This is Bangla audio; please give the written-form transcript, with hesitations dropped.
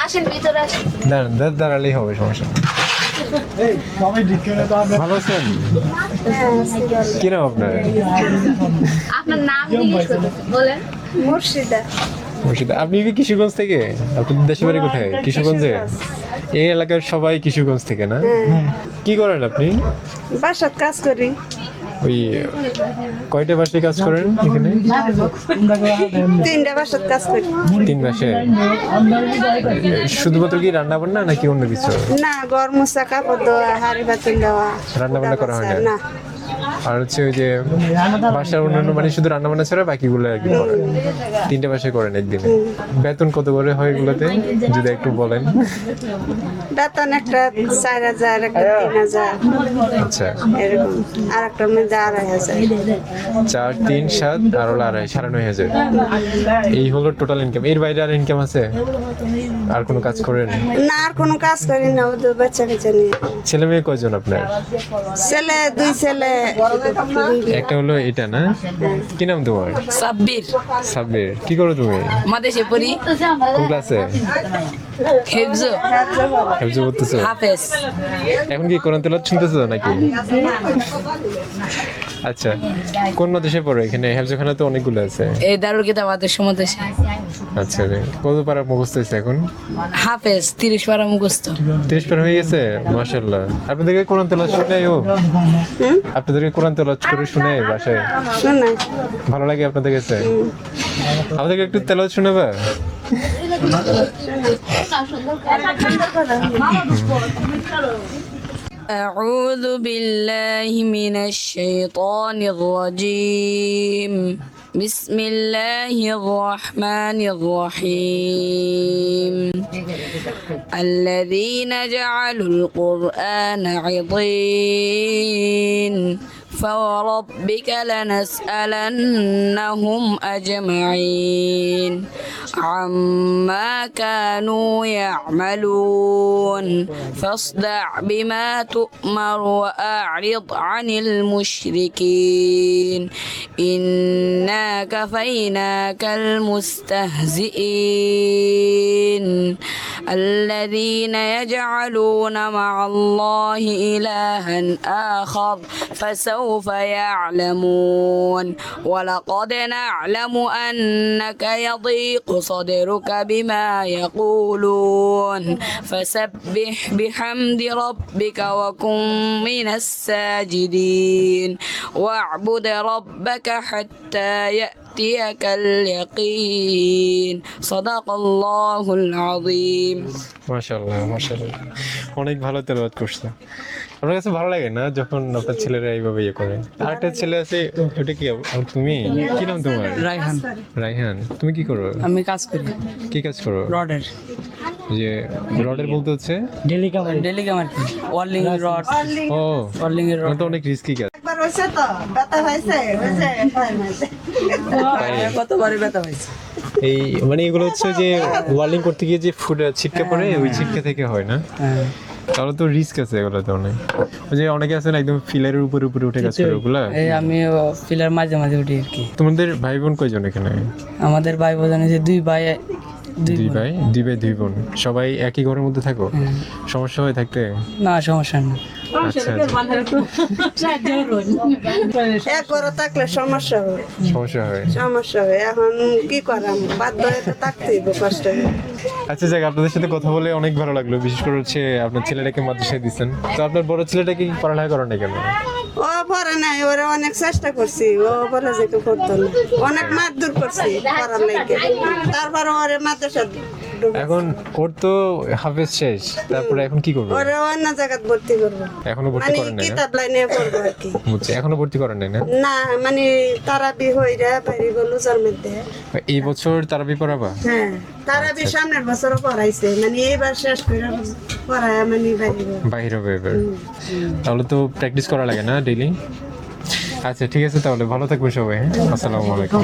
আসেন ভিতরে আসেন। দাঁড়ালেই হবে, সমস্যা নেই। ভালো আছেন? কি নাম আপনার? আপনার নাম জিজ্ঞেস করতেছি, বলেন। মুর্শিদা। মুর্শিদা। আপনি কি কিশোরগঞ্জ থেকে? আপনাদের দেশের বাড়ি কোথায়? কিশোরগঞ্জে? এই এলাকার সবাই কিশোরগঞ্জ থেকে না? কি করেন আপনি? বাসাত কাজ করি। ওই কয়টা মাসে কাজ করেন এখানে? 3টা বাসাত কাজ করি। 3 মাসে? শুধুমাত্র কি রান্না বান্না নাকি অন্য কিছু? না, ঘর মোছা, কাপড় ধোয়া, হাঁড়ি বাতিল দেওয়া। রান্না বান্না করা হয় না? না। আর হচ্ছে ওই যে বাসার অন্যান্য মানে শুধু রান্না বান্না ছাড়া বাকিগুলো আর কি করেন? 3টে বাসায় করেন একদিনে? বেতন কত করে হয় এগুলোতে যদি একটু বলেন? বেতন একটা 4,000, একটা 3,000 আচ্ছা, এরকম। আর একটা মধ্যে 2,500। 4, 3, 7 আর হলো 2.5, 9,500। এই হলো টোটাল ইনকাম। এর বাইরে আর ইনকাম আছে? আর কোনো কাজ করেন? না, আর কোনো কাজ করি না, ওদের বাচ্চা কাচ্চা নিয়ে। ছেলে মেয়ে কয়জন আপনার? ছেলে 2 ছেলে। একটা হলো এটা না? কি নাম তোমার? সাব্বির। সাব্বির। কি করো তুমি? মাদেশে পড়ি। কোন ক্লাসে? হেফজো। হেফজ করতেছো? হাফেজ। এখন কি কোরআন তেলাওয়াত শুনতেছো নাকি? আচ্ছা, কোন মাদ্রাসে পড়ো? এখানে হেফজখানা তো অনেকগুলো আছে। এই দারুল কিতাব আদর্শ মাদেশে। আচ্ছা রে, কত পারা মুখস্থ হয়েছে এখন? হাফেজ 30 পারা মুখস্থ। 30 পার হয়ে গেছে, মাশাআল্লাহ। আপনাদেরকে কোরআন তেলাওয়াত শোনায় ও? আপনাদেরকে কোরআন তেলাওয়াত করে শোনায় বাসায়? শোনাই। ভালো লাগে আপনাদের কাছে? আমাদেরকে একটু তেলাওয়াত শোনাবা? أعوذ بالله من الشيطان الرجيم. بسم الله الرحمن الرحيم. الذين جعلوا القرآن عضين فوربك لنسألنهم أجمعين عما كانوا يعملون فاصدع بما تؤمر وأعرض عن المشركين إنا كفيناك المستهزئين الذين يجعلون مع الله إلها آخر فسوف يعلمون ولقد نعلم أنك يضيق صدرك بما يقولون فسبح بحمد ربك وكن من الساجدين واعبد ربك حتى يأتيك اليقين صدق الله العظيم. মাশাআল্লাহ, মাশাআল্লাহ। অনেক ভালো তেলাওয়াত করছে। আপনার কাছে ভালো লাগে না যখন আপনার ছেলেরা এইভাবে ইয়ে করে? আরেকটা ছেলে আছে, ওটা কি তুমি? কি নাম তোমার? রায়হান। রায়হান। তুমি কি করো? আমি কাজ করি কি কাজ করো? রডের। যে রডের বলতে হচ্ছে? ডেলি কামার কি ওয়ার্লিং রড। ও, ওয়ার্লিং এর এটা তো অনেক রিস্কি কাজ। একবার হয়েছে তো, ব্যথা হয়েছে, কতবারে ব্যথা হয়েছে। এই মানে এগুলো হচ্ছে যে ওয়ার্লিং করতে গিয়ে যে ফুড ছিটকে পড়ে, ওই ছিটকে থেকে হয় না? তাহলে তো রিস্ক আছে এগুলোতে অনেক। ওই যে অনেকে আছে না একদম ফিলারের উপরে উপরে উঠে কাজ করে ওগুলা? এই আমি ফিলার মাঝে মাঝে উঠি আর কি। তোমাদের ভাই বোন কয়জন এখানে? আমাদের ভাই বোন আছে 2 ভাই 2 ভাই 2 বোন। সবাই একই ঘরের মধ্যে থাকো? সমস্যা হয় থাকতে? না, সমস্যা না। আচ্ছা, এক ঘরে থাকলে সমস্যা হয়। সমস্যা হয়। সমস্যা হয়, এখন কি করাম, বাধ্য হয়ে তো থাকতেই হবে, কষ্ট করে। আচ্ছা, যাক, আপনাদের সাথে কথা বলে অনেক ভালো লাগলো। বিশেষ করে হচ্ছে আপনার ছেলেটাকে মাদ্রাসায় দিচ্ছেন, তো আপনার বড় ছেলেটাকে কি পড়ালেখা করেন না কেন? ও পরে নাই, ওরা অনেক চেষ্টা করছি, ও বলে যে কেউ করতো না, অনেক মারধর করছি পড়ার লাগে, তারপর ওরে মাদ্রাসা এখন ওর তো হাফেজ শেষ, তারপরে এখন কি করবে? ওরে অন্য জায়গায় ভর্তি করবো, এখনো ভর্তি মানে করেন নাই না? কিতাব লাইনে পড়বো আর কি। বুঝছি, এখনো ভর্তি করেন নাই না? না, মানে তারাবি হইরা বাইরে গেল যার মধ্যে। এই বছর তারাবি পড়াবা? হ্যাঁ, তারাবি সামনের বছরও পড়াইছে, মানে এইবার শেষ করে পড়ায় মানে বাইরে হবে এবার। তাহলে তো প্র্যাকটিস করা লাগে না ডেইলি? আচ্ছা, ঠিক আছে, তাহলে ভালো থাকবে সবাই। হ্যাঁ, আসসালামু আলাইকুম।